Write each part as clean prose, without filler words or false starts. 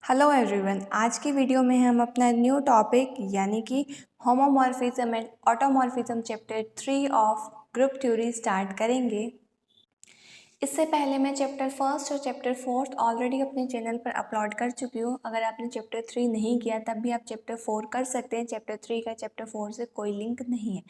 Hello everyone, आज की video में हम अपना न्यू टॉपिक यानी कि homomorphism and automorphism chapter 3 of group theory start करेंगे। इससे पहले मैं चैप्टर फर्स्ट और चैप्टर फोर्थ ऑलरेडी अपने चैनल पर अपलोड कर चुकी हूँ। अगर आपने चैप्टर 3 नहीं किया तब भी आप चैप्टर 4 कर सकते हैं। चैप्टर 3 का चैप्टर 4 से कोई लिंक नहीं है।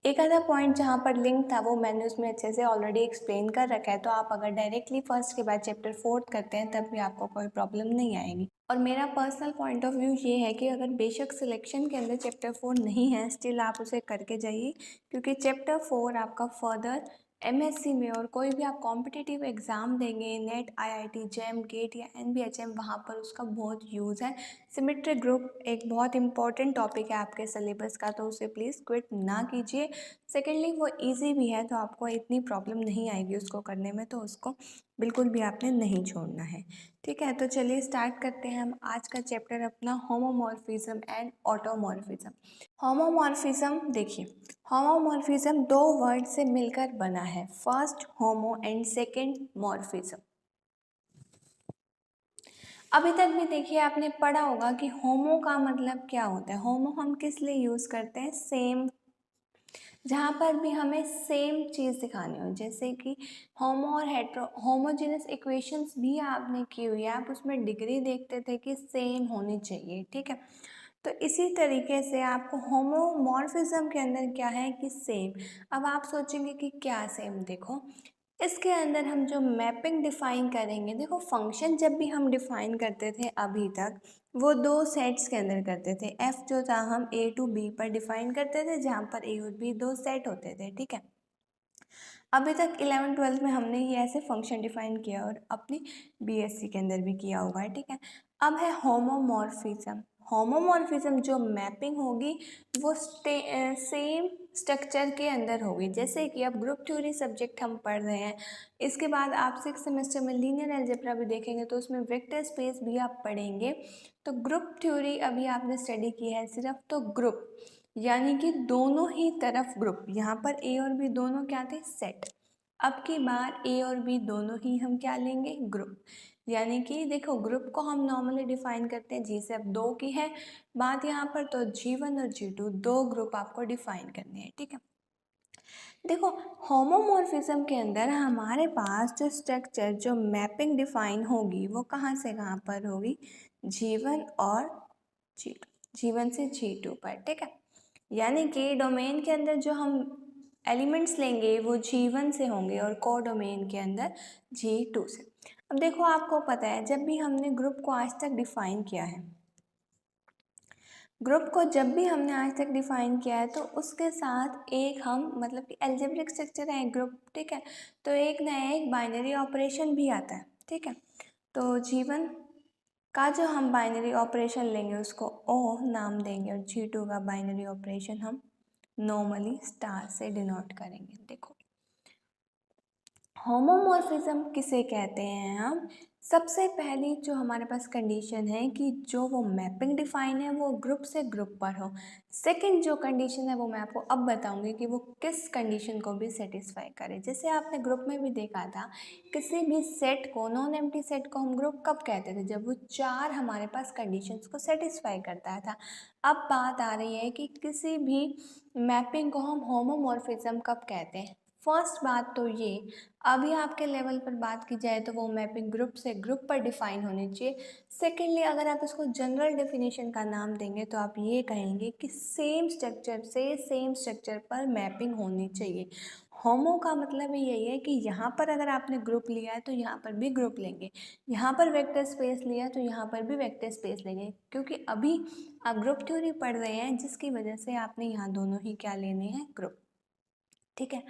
एक आधा पॉइंट जहाँ पर लिंक था वो मैंने उसमें अच्छे से ऑलरेडी एक्सप्लेन कर रखा है, तो आप अगर डायरेक्टली फर्स्ट के बाद चैप्टर 4 करते हैं तब भी आपको कोई प्रॉब्लम नहीं आएगी। और मेरा पर्सनल पॉइंट ऑफ व्यू ये है कि अगर बेशक सिलेक्शन के अंदर चैप्टर 4 नहीं है, स्टिल आप उसे करके जाइए, क्योंकि चैप्टर 4 आपका फर्दर एमएससी में और कोई भी आप कॉम्पिटिटिव एग्ज़ाम देंगे, नेट, आईआईटी, जेम, गेट या एनबीएचएम, वहाँ पर उसका बहुत यूज़ है। सिमेट्रिक ग्रुप एक बहुत इंपॉर्टेंट टॉपिक है आपके सिलेबस का, तो उसे प्लीज़ क्विट ना कीजिए। सेकेंडली वो इजी भी है, तो आपको इतनी प्रॉब्लम नहीं आएगी उसको करने में, तो उसको बिल्कुल भी आपने नहीं छोड़ना है। ठीक है, तो चलिए स्टार्ट करते हैं हम आज का चैप्टर अपना, होमोमॉर्फिज्म एंड ऑटोमॉर्फिज्म। होमोमॉर्फिज्म देखिए, होमोमॉर्फिज्म दो वर्ड से मिलकर बना है, first homo and second morphism. अभी तक भी देखिए आपने पढ़ा होगा कि होमो का मतलब क्या होता है। होमो हम किस लिए यूज़ करते हैं, सेम, जहाँ पर भी हमें सेम चीज़ दिखानी हो, जैसे कि होमो और हेट्रो, होमोजेनस इक्वेशंस भी आपने की हुई है, आप उसमें डिग्री देखते थे कि सेम होनी चाहिए। ठीक है, तो इसी तरीके से आपको होमोमॉर्फिज्म के अंदर क्या है कि सेम। अब आप सोचेंगे कि क्या सेम, देखो इसके अंदर हम जो मैपिंग डिफाइन करेंगे, देखो फंक्शन जब भी हम डिफाइन करते थे अभी तक, वो दो सेट्स के अंदर करते थे। एफ जो था हम ए टू बी पर डिफाइन करते थे, जहाँ पर ए और बी दो सेट होते थे। ठीक है, अभी तक 11th-12th में हमने ये ऐसे फंक्शन डिफाइन किया और अपनी बीएससी के अंदर भी किया हुआ है। ठीक है, अब है होमोमॉर्फिज्म। होमोमॉर्फिज्म जो मैपिंग होगी वो सेम स्ट्रक्चर के अंदर होगी। जैसे कि अब ग्रुप थ्योरी सब्जेक्ट हम पढ़ रहे हैं, इसके बाद आप 6th सेमेस्टर में लीनियर अलजेब्रा भी देखेंगे, तो उसमें वेक्टर स्पेस भी आप पढ़ेंगे। तो ग्रुप थ्योरी अभी आपने स्टडी की है सिर्फ, तो ग्रुप यानी कि दोनों ही तरफ ग्रुप, यहाँ पर ए और बी दोनों क्या थे, सेट। अब की बार ए और बी दोनों ही हम क्या लेंगे, ग्रुप। यानी कि देखो ग्रुप को हम नॉर्मली डिफाइन करते हैं जी से, अब दो की है बात यहाँ पर, तो G1 और G2 दो ग्रुप आपको डिफाइन करने हैं। ठीक है, देखो होमोमॉर्फिज्म के अंदर हमारे पास जो स्ट्रक्चर, जो मैपिंग डिफाइन होगी वो कहाँ से कहाँ पर होगी, G1 और G2, G1 से G2 पर। ठीक है, यानी कि डोमेन के अंदर जो हम एलिमेंट्स लेंगे वो G1 से होंगे और को डोमेन के अंदर G2 से। अब देखो आपको पता है, जब भी हमने ग्रुप को आज तक डिफाइन किया है, ग्रुप को जब भी हमने आज तक डिफाइन किया है, तो उसके साथ एक हम मतलब कि अलजेब्रिक स्ट्रक्चर है ग्रुप। ठीक है, तो एक ना एक बाइनरी ऑपरेशन भी आता है। ठीक है, तो G1 का जो हम बाइनरी ऑपरेशन लेंगे उसको ओ नाम देंगे, और G2 का बाइनरी ऑपरेशन हम नॉर्मली स्टार से डिनोट करेंगे। देखो होमोमॉर्फिज्म किसे कहते हैं हम, सबसे पहली जो हमारे पास कंडीशन है कि जो वो मैपिंग डिफाइन है वो ग्रुप से ग्रुप पर हो। सेकंड जो कंडीशन है वो मैं आपको अब बताऊंगी कि वो किस कंडीशन को भी सेटिस्फाई करे। जैसे आपने ग्रुप में भी देखा था, किसी भी सेट को, नॉन एम्प्टी सेट को हम ग्रुप कब कहते थे, जब वो चार हमारे पास कंडीशंस को सेटिस्फाई करता था। अब बात आ रही है कि किसी भी मैपिंग को हम होमोमॉर्फिज्म कब कहते हैं। फर्स्ट बात तो ये, अभी आपके लेवल पर बात की जाए तो वो मैपिंग ग्रुप से ग्रुप पर डिफाइन होनी चाहिए। सेकेंडली अगर आप इसको जनरल डेफिनेशन का नाम देंगे तो आप ये कहेंगे कि सेम स्ट्रक्चर से सेम स्ट्रक्चर पर मैपिंग होनी चाहिए। होमो का मतलब यही है कि यहाँ पर अगर आपने ग्रुप लिया है तो यहाँ पर भी ग्रुप लेंगे, यहाँ पर वेक्टर स्पेस लिया तो यहाँ पर भी वेक्टर स्पेस लेंगे, क्योंकि अभी आप ग्रुप थ्योरी पढ़ रहे हैं, जिसकी वजह से आपने यहाँ दोनों ही क्या लेने हैं, ग्रुप। ठीक है,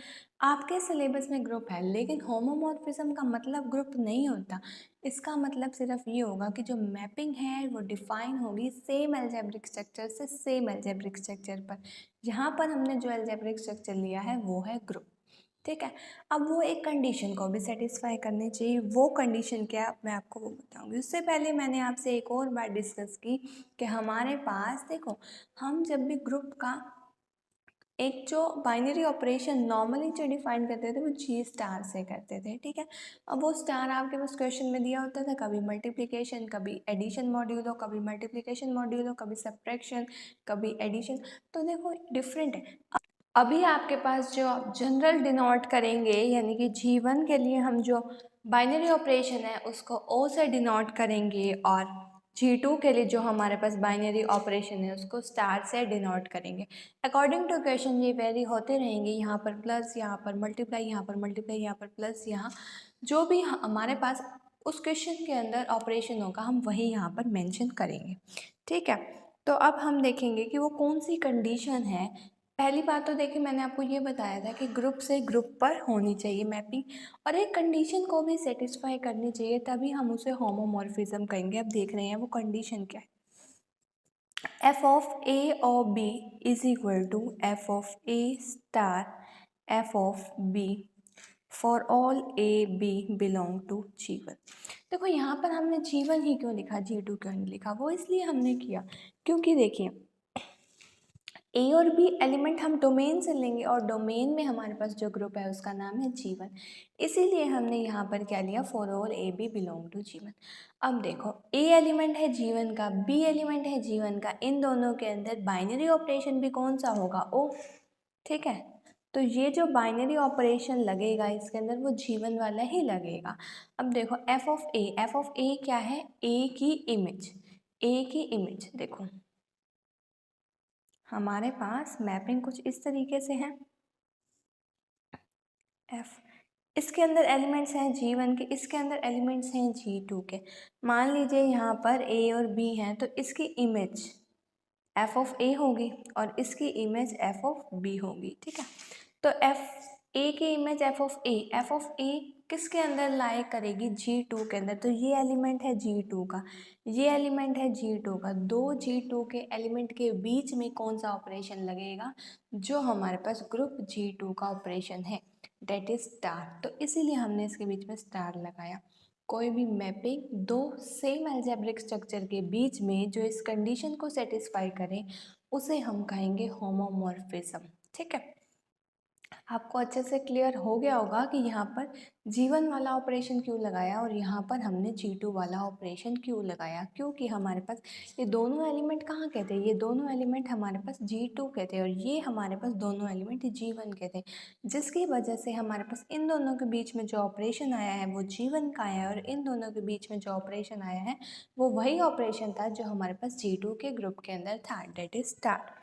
आपके सिलेबस में ग्रुप है, लेकिन होमोमॉर्फिज्म का मतलब ग्रुप नहीं होता। इसका मतलब सिर्फ ये होगा कि जो मैपिंग है वो डिफाइन होगी सेम अलजेब्रिक स्ट्रक्चर से सेम अलजेब्रिक स्ट्रक्चर पर। यहाँ पर हमने जो अलजेब्रिक स्ट्रक्चर लिया है वो है ग्रुप। ठीक है, अब वो एक कंडीशन को भी सेटिस्फाई करनी चाहिए। वो कंडीशन क्या, मैं आपको वो बताऊंगी। उससे पहले मैंने आपसे एक और बात डिस्कस की कि हमारे पास देखो, हम जब भी ग्रुप का एक जो बाइनरी ऑपरेशन नॉर्मली जो डिफाइन करते थे वो जी स्टार से करते थे, ठीक है। अब वो स्टार आपके पास क्वेश्चन में दिया होता था, कभी मल्टीप्लिकेशन, कभी एडिशन मॉड्यूलो, कभी मल्टीप्लिकेशन मॉड्यूलो, कभी सब्ट्रैक्शन, कभी एडिशन। तो देखो डिफरेंट है। अभी आपके पास जो जनरल डिनोट करेंगे, यानी कि G1 के लिए हम जो बाइनरी ऑपरेशन है उसको O से डिनोट करेंगे, और G2 के लिए जो हमारे पास बाइनरी ऑपरेशन है उसको स्टार से डिनोट करेंगे। अकॉर्डिंग टू क्वेश्चन ये वेरी होते रहेंगे, यहाँ पर प्लस, यहाँ पर मल्टीप्लाई, यहाँ पर मल्टीप्लाई, यहाँ पर प्लस, यहाँ जो भी हमारे पास उस क्वेश्चन के अंदर ऑपरेशन होगा हम वही यहाँ पर मेंशन करेंगे, ठीक है। तो अब हम देखेंगे कि वो कौन सी कंडीशन है। पहली बात तो देखिए, मैंने आपको ये बताया था कि ग्रुप से ग्रुप पर होनी चाहिए मैपिंग, और एक कंडीशन को भी सेटिस्फाई करनी चाहिए, तभी हम उसे होमोमॉर्फिज्म कहेंगे। अब देख रहे हैं वो कंडीशन क्या है। एफ ऑफ ए और b is equal to f of a star f of b for all a b belong to G1। देखो यहाँ पर हमने G1 ही क्यों लिखा, G2 क्यों नहीं लिखा, वो इसलिए हमने किया क्योंकि देखिए ए और बी एलिमेंट हम डोमेन से लेंगे, और डोमेन में हमारे पास जो ग्रुप है उसका नाम है G1, इसीलिए हमने यहाँ पर क्या लिया, for all a b belong to G1। अब देखो ए एलिमेंट है G1 का, बी एलिमेंट है G1 का, इन दोनों के अंदर बाइनरी ऑपरेशन भी कौन सा होगा, ओ, ठीक है। तो ये जो बाइनरी ऑपरेशन लगेगा इसके अंदर वो G1 वाला ही लगेगा। अब देखो एफ ऑफ ए क्या है, ए की इमेज, ए की इमेज देखो हमारे पास मैपिंग कुछ इस तरीके से है। एफ, इसके अंदर एलिमेंट्स हैं G1 के, इसके अंदर एलिमेंट्स हैं G2 के। मान लीजिए यहाँ पर ए और बी हैं, तो इसकी इमेज एफ ऑफ ए होगी और इसकी इमेज एफ ऑफ बी होगी, ठीक है। तो एफ ए की इमेज एफ ऑफ ए किसके अंदर लाई करेगी, G2 के अंदर। तो ये एलिमेंट है G2 का, ये एलिमेंट है G2 का, दो G2 के एलिमेंट के बीच में कौन सा ऑपरेशन लगेगा, जो हमारे पास ग्रुप G2 का ऑपरेशन है, डेट इज स्टार। तो इसीलिए हमने इसके बीच में स्टार लगाया। कोई भी मैपिंग दो सेम अलजेब्रिक स्ट्रक्चर के बीच में जो इस कंडीशन को सेटिस्फाई करे उसे हम कहेंगे होमोमॉर्फिज्म, ठीक है। आपको अच्छे से क्लियर हो गया होगा कि यहाँ पर G1 वाला ऑपरेशन क्यों लगाया और यहाँ पर हमने G2 वाला ऑपरेशन क्यों लगाया, क्योंकि हमारे पास ये दोनों एलिमेंट कहाँ के थे, ये दोनों एलिमेंट हमारे पास G2 के थे और ये हमारे पास दोनों एलिमेंट G1 के थे, जिसकी वजह से हमारे पास इन दोनों के बीच में जो ऑपरेशन आया है वो G1 का आया है, और इन दोनों के बीच में जो ऑपरेशन आया है वो वही ऑपरेशन था जो हमारे पास G2 के ग्रुप के अंदर था, डेट इज स्टार,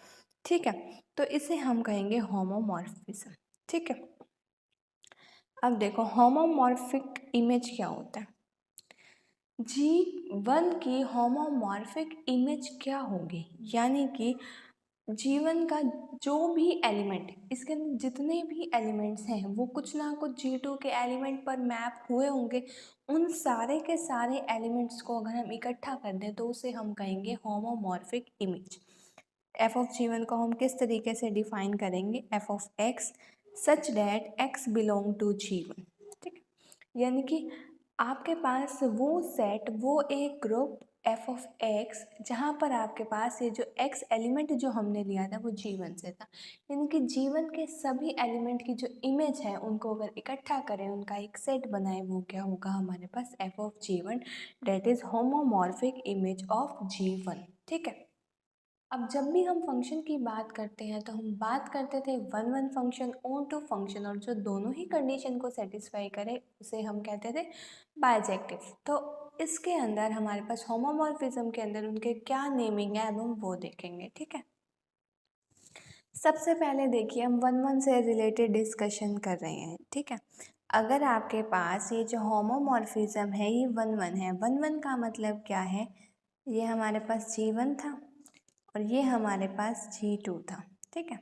ठीक है। तो इसे हम कहेंगे होमोमॉर्फिज्म, ठीक है। अब देखो होमोमॉर्फिक इमेज क्या होता है, G1 की होमोमॉर्फिक इमेज क्या होगी, यानी कि G1 का जो भी एलिमेंट, इसके अंदर जितने भी एलिमेंट्स हैं वो कुछ ना कुछ G2 के एलिमेंट पर मैप हुए होंगे। उन सारे के सारे एलिमेंट्स को अगर हम इकट्ठा कर दें तो उसे हम कहेंगे homomorphic image. F of G1 को हम किस तरीके से डिफाइन करेंगे, f of x such that x belong to G1, ठीक है। यानी कि आपके पास वो सेट, वो एक ग्रुप एफ ऑफ एक्स जहाँ पर आपके पास ये जो एक्स एलिमेंट जो हमने लिया था वो G1 से था, यानी कि G1 के सभी एलिमेंट की जो इमेज है उनको अगर इकट्ठा करें, उनका एक सेट बनाए, वो क्या होगा हमारे पास, f of G1 that is homomorphic image of G1, ठीक है। अब जब भी हम फंक्शन की बात करते हैं तो हम बात करते थे one one function, onto function, और जो दोनों ही कंडीशन को सेटिस्फाई करे उसे हम कहते थे बाइजेक्टिव। तो इसके अंदर हमारे पास होमोमॉर्फिज्म के अंदर उनके क्या नेमिंग है अब हम वो देखेंगे, ठीक है। सबसे पहले देखिए हम वन वन से रिलेटेड डिस्कशन कर रहे हैं, ठीक है। अगर आपके पास ये जो होमोमॉर्फिज्म है ये वन वन है, वन वन का मतलब क्या है, ये हमारे पास G1 था और ये हमारे पास G2 था, ठीक है।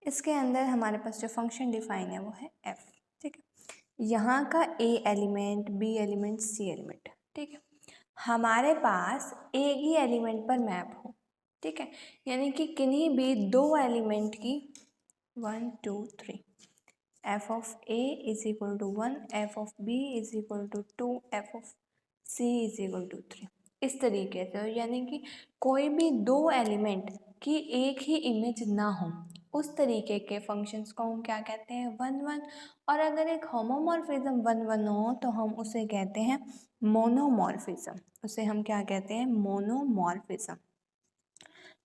इसके अंदर हमारे पास जो फंक्शन डिफाइन है वो है f, ठीक है। यहाँ का a element, b element, c element, ठीक है, हमारे पास एक ही एलिमेंट पर मैप हो, ठीक है, यानी कि किन्हीं भी दो एलिमेंट की 1 2 3 f of a is equal to 1, f of b is equal to 2, f of c is equal to 3, इस तरीके से। यानी कि कोई भी दो एलिमेंट की एक ही इमेज ना हो उस तरीके के फंक्शंस को हम क्या कहते हैं, वन वन। और अगर एक होमोमॉर्फिज्म वन वन हो तो हम उसे कहते हैं मोनोमॉर्फिज्म। उसे हम क्या कहते हैं, मोनोमॉर्फिज्म।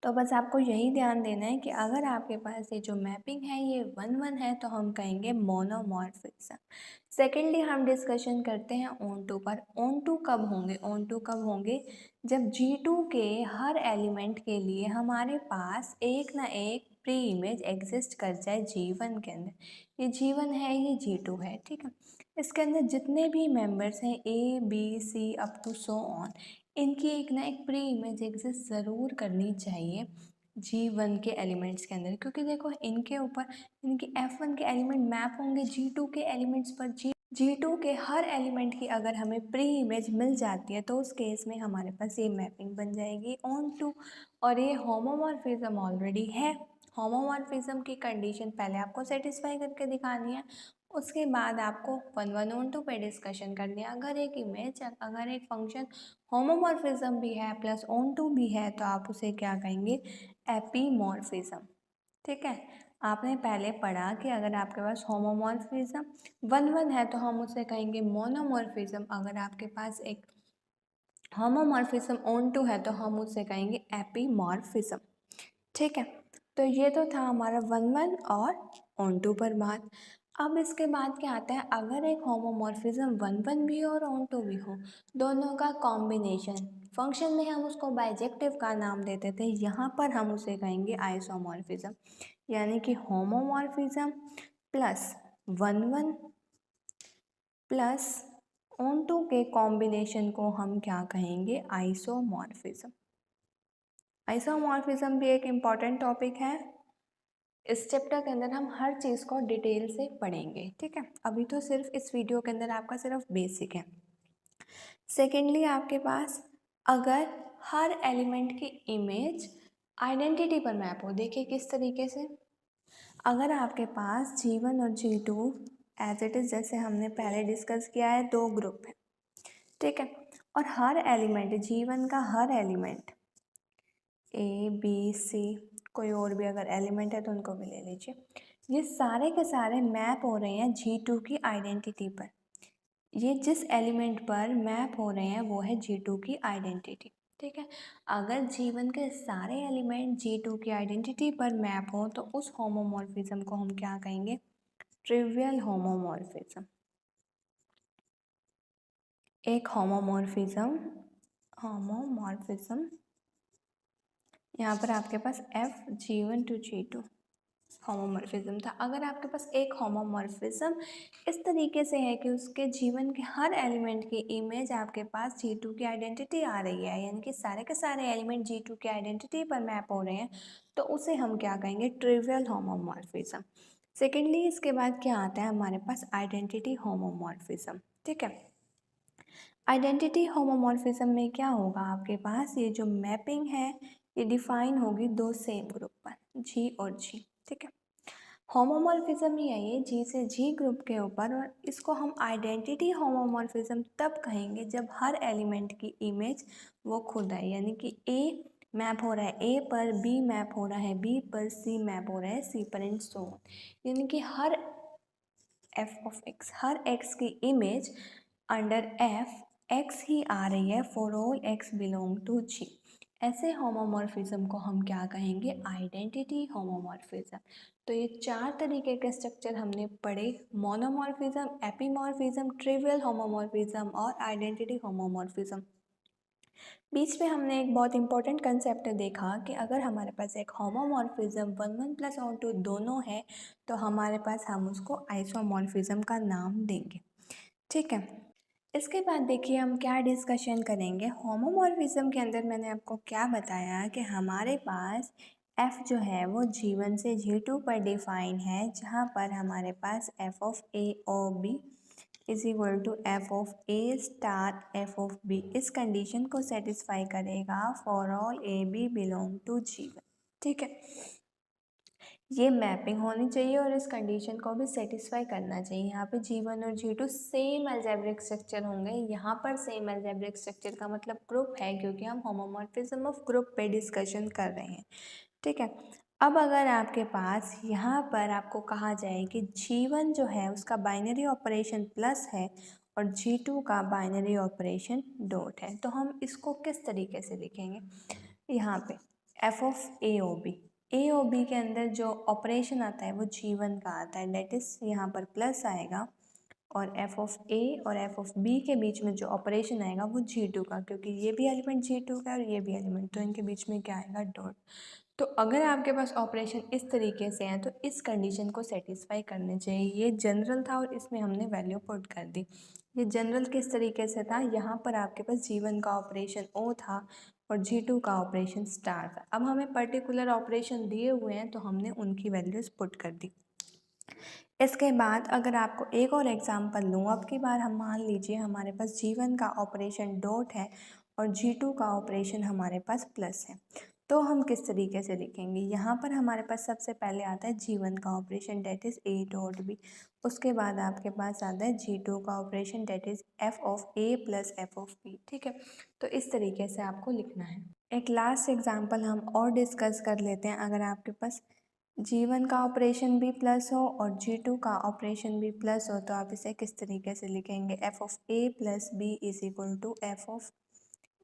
तो बस आपको यही ध्यान देना है कि अगर आपके पास ये जो मैपिंग है ये वन वन है तो हम कहेंगे मोनोमॉर्फिज्म। सेकेंडली हम डिस्कशन करते हैं ऑन टू पर। ऑन टू कब होंगे, ऑन टू कब होंगे, जब G2 के हर एलिमेंट के लिए हमारे पास एक ना एक प्री इमेज एग्जिस्ट कर जाए G1 के अंदर। ये G1 है, ये G2 है, ठीक है। इसके अंदर जितने भी मेंबर्स हैं A B C up to so on, इनकी एक ना एक प्री इमेज एग्जिस्ट ज़रूर करनी चाहिए G1 के एलिमेंट्स के अंदर, क्योंकि देखो इनके ऊपर इनकी F1 के एलिमेंट मैप होंगे G2 के एलिमेंट्स पर। G2 के हर एलिमेंट की अगर हमें प्री इमेज मिल जाती है तो उस केस में हमारे पास ये मैपिंग बन जाएगी ऑन टू। और ये होमोमॉर्फिज्म ऑलरेडी है। होमोमॉर्फिज्म की कंडीशन पहले आपको सेटिस्फाई करके दिखानी है, उसके बाद आपको वन वन ऑन टू पे डिस्कशन करनी है। अगर एक इमेज, अगर एक फंक्शन होमोमॉर्फिज्म भी है प्लस ऑन टू भी है तो आप उसे क्या कहेंगे, एपीमॉर्फिज्म। ठीक है, आपने पहले पढ़ा कि अगर आपके पास होमोमॉर्फिज्म वन वन है तो हम उसे कहेंगे मोनोमॉर्फिज्म। अगर आपके पास एक होमोमॉर्फिज्म ऑन टू है तो हम उसे कहेंगे एपीमॉर्फिज्म। ठीक है, तो ये तो था हमारा वन वन और ऑन टू पर बात। अब इसके बाद क्या आता है, अगर एक होमोमॉर्फिज्म वन वन भी हो और ऑन टू भी हो, दोनों का कॉम्बिनेशन, फंक्शन में हम उसको बाइजेक्टिव का नाम देते थे, यहाँ पर हम उसे कहेंगे आइसोमॉर्फिज्म। यानी कि homomorphism plus one one plus onto के कॉम्बिनेशन को हम क्या कहेंगे, आइसोमॉर्फिज्म। आइसोमॉर्फिज्म भी एक इम्पॉर्टेंट टॉपिक है। इस चैप्टर के अंदर हम हर चीज़ को डिटेल से पढ़ेंगे, ठीक है। अभी तो सिर्फ इस वीडियो के अंदर आपका सिर्फ बेसिक है। सेकेंडली आपके पास अगर हर एलिमेंट की इमेज आइडेंटिटी पर मैप हो, देखिए किस तरीके से। अगर आपके पास G1 और G2 एज इट इज़, जैसे हमने पहले डिस्कस किया है, दो ग्रुप है, ठीक है। और हर एलिमेंट G1 का हर एलिमेंट A B C, कोई और भी अगर एलिमेंट है तो उनको भी ले लीजिए, ये सारे के सारे मैप हो रहे हैं G2 की आइडेंटिटी पर। ये जिस एलिमेंट पर मैप हो रहे हैं वो है G2 की आइडेंटिटी, ठीक है। अगर G1 के सारे एलिमेंट G2 की आइडेंटिटी पर मैप हो तो उस होमोमॉर्फिज्म को हम क्या कहेंगे, ट्रिवियल होमोमॉर्फिज्म। एक होमोमॉर्फिज्म यहाँ पर आपके पास G1 to G2 होमोमॉर्फिज्म था। अगर आपके पास एक होमोमॉर्फिज्म इस तरीके से है कि उसके G1 के हर एलिमेंट की इमेज आपके पास G2 की आइडेंटिटी आ रही है, यानी कि सारे के सारे एलिमेंट G2 की आइडेंटिटी पर मैप हो रहे हैं, तो उसे हम क्या कहेंगे, ट्रिवियल होमोमॉर्फिज्म। सेकेंडली इसके बाद क्या आता है हमारे पास, आइडेंटिटी होमोमॉर्फिज्म, ठीक है। आइडेंटिटी होमोमॉर्फिज्म में क्या होगा, आपके पास ये जो मैपिंग है ये डिफाइन होगी दो सेम ग्रुप पर, G और G, ठीक है। होमोमॉर्फिज्म ही है ये G से G ग्रुप के ऊपर, और इसको हम आइडेंटिटी होमोमॉर्फिज्म तब कहेंगे जब हर एलिमेंट की इमेज वो खुद है, यानी कि A मैप हो रहा है A पर, B मैप हो रहा है B पर, C मैप हो रहा है C पर, एंड सो ऑन। यानी कि हर f of x, हर x की इमेज अंडर f x ही आ रही है for all x belong to G। ऐसे होमोमॉर्फिज्म को हम क्या कहेंगे, आइडेंटिटी होमोमॉर्फिज्म। तो ये चार तरीके के स्ट्रक्चर हमने पढ़े, मोनोमॉर्फिज्म, एपीमॉर्फिज्म, ट्रिवियल होमोमॉर्फिज्म और आइडेंटिटी होमोमॉर्फिज्म। बीच में हमने एक बहुत इंपॉर्टेंट कंसेप्ट देखा कि अगर हमारे पास एक homomorphism one one plus onto दोनों है तो हमारे पास हम उसको आइसोमॉर्फिज्म का नाम देंगे, ठीक है। इसके बाद देखिए हम क्या डिस्कशन करेंगे। होमोमॉर्फिज्म के अंदर मैंने आपको क्या बताया कि हमारे पास f जो है वो G1 से G2 पर डिफाइन है, जहाँ पर हमारे पास f ऑफ a और b is equal to f of a star f of b इस कंडीशन को सेटिस्फाई करेगा for all a b belong to G1, ठीक है। ये मैपिंग होनी चाहिए और इस कंडीशन को भी सेटिस्फाई करना चाहिए। यहाँ पे G1 और G2 सेम अलजेब्रिक स्ट्रक्चर होंगे। यहाँ पर सेम अलजेब्रिक स्ट्रक्चर का मतलब ग्रुप है, क्योंकि हम होमोमॉर्फिज्म ऑफ ग्रुप पे डिस्कशन कर रहे हैं, ठीक है। अब अगर आपके पास यहाँ पर आपको कहा जाए कि G1 जो है उसका बाइनरी ऑपरेशन प्लस है और G2 का बाइनरी ऑपरेशन डॉट है, तो हम इसको किस तरीके से लिखेंगे? यहाँ पे f of a o b के अंदर जो ऑपरेशन आता है वो G1 का आता है, डेट इज़ यहाँ पर प्लस आएगा, और एफ ऑफ ए और एफ ऑफ बी के बीच में जो ऑपरेशन आएगा वो G2 का, क्योंकि ये भी एलिमेंट G2 का है और ये भी एलिमेंट, तो इनके बीच में क्या आएगा? डॉट। तो अगर आपके पास ऑपरेशन इस तरीके से हैं तो इस कंडीशन को सेटिस्फाई करने चाहिए। ये जनरल था और इसमें हमने वैल्यू पुट कर दी। ये जनरल किस तरीके से था? यहाँ पर आपके पास G1 का ऑपरेशन O था और G2 का ऑपरेशन स्टार था। अब हमें पर्टिकुलर ऑपरेशन दिए हुए हैं तो हमने उनकी वैल्यूज़ पुट कर दी। इसके बाद अगर आपको एक और एग्जांपल लूँ, अब की बार हम मान लीजिए हमारे पास G1 का ऑपरेशन डॉट है और G2 का ऑपरेशन हमारे पास प्लस है, तो हम किस तरीके से लिखेंगे? यहाँ पर हमारे पास सबसे पहले आता है G1 का operation, that is A dot b. उसके बाद आपके पास आता है G2 का operation, that is F of A plus F of B। ठीक है, तो इस तरीके से आपको लिखना है। एक लास्ट एग्जाम्पल हम और डिस्कस कर लेते हैं। अगर आपके पास G1 का ऑपरेशन भी प्लस हो और G2 का ऑपरेशन भी प्लस हो तो आप इसे किस तरीके से लिखेंगे? F of a plus b is equal to f of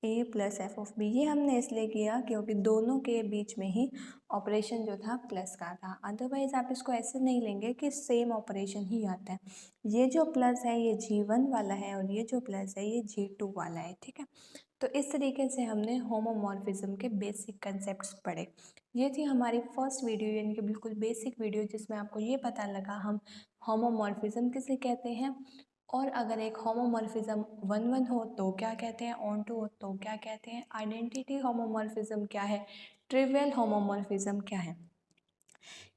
a plus f of b. ये हमने इसलिए किया क्योंकि दोनों के बीच में ही ऑपरेशन जो था प्लस का था, अदरवाइज आप इसको ऐसे नहीं लेंगे कि सेम ऑपरेशन ही आता है। ये जो प्लस है ये G1 वाला है और ये जो प्लस है ये G2 वाला है। ठीक है, तो इस तरीके से हमने होमोमॉर्फिज्म के बेसिक कंसेप्ट्स पढ़े। ये थी हमारी फर्स्ट वीडियो, यानी कि बिल्कुल बेसिक वीडियो, जिसमें आपको ये पता लगा हम होमोमॉर्फिज्म किसे कहते हैं, और अगर एक होमोमॉर्फिज्म वन वन हो तो क्या कहते हैं, ऑन टू हो तो क्या कहते हैं, आइडेंटिटी होमोमॉर्फिज्म क्या है, ट्रिवियल होमोमॉर्फिज्म क्या है।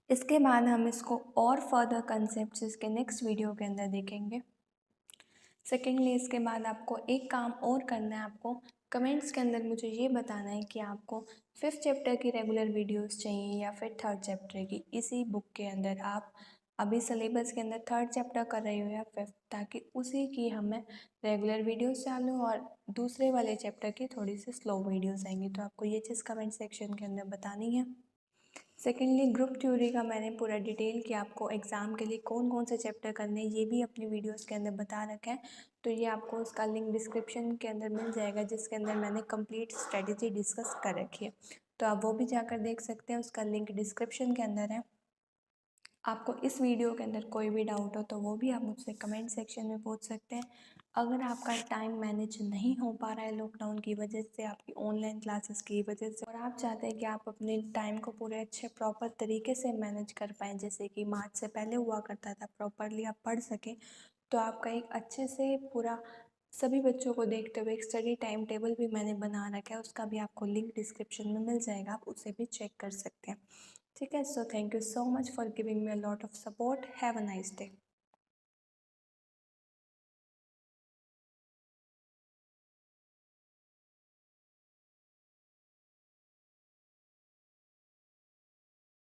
इसके बाद हम इसको और फर्दर कंसेप्ट्स इसके नेक्स्ट वीडियो के अंदर देखेंगे। सेकेंडली इसके बाद आपको एक काम और करना है, आपको कमेंट्स के अंदर मुझे ये बताना है कि आपको 5th चैप्टर की रेगुलर वीडियोस चाहिए या फिर 3rd चैप्टर की। इसी बुक के अंदर आप अभी सिलेबस के अंदर 3rd चैप्टर कर रही हो या 5th, ताकि उसी की हमें रेगुलर वीडियोस चालू और दूसरे वाले चैप्टर की थोड़ी सी स्लो वीडियोस आएंगी। तो आपको ये चीज़ कमेंट सेक्शन के अंदर बतानी है। सेकेंडली ग्रुप थ्योरी का मैंने पूरा डिटेल कि आपको एग्ज़ाम के लिए कौन कौन से चैप्टर करने हैं ये भी अपनी वीडियोस के अंदर बता रखा है, तो ये आपको उसका लिंक डिस्क्रिप्शन के अंदर मिल जाएगा, जिसके अंदर मैंने कंप्लीट स्ट्रेटजी डिस्कस कर रखी है, तो आप वो भी जाकर देख सकते हैं। उसका लिंक डिस्क्रिप्शन के अंदर है। आपको इस वीडियो के अंदर कोई भी डाउट हो तो वो भी आप मुझसे कमेंट सेक्शन में पूछ सकते हैं। अगर आपका टाइम मैनेज नहीं हो पा रहा है लॉकडाउन की वजह से, आपकी ऑनलाइन क्लासेस की वजह से, और आप चाहते हैं कि आप अपने टाइम को पूरे अच्छे प्रॉपर तरीके से मैनेज कर पाएँ, जैसे कि मार्च से पहले हुआ करता था, प्रॉपरली आप पढ़ सकें, तो आपका एक अच्छे से पूरा सभी बच्चों को देखते हुए एक स्टडी टाइम टेबल भी मैंने बना रखा है, उसका भी आपको लिंक डिस्क्रिप्शन में मिल जाएगा, आप उसे भी चेक कर सकते हैं। ठीक है, so thank you so much for giving me a lot of support. Have a nice day.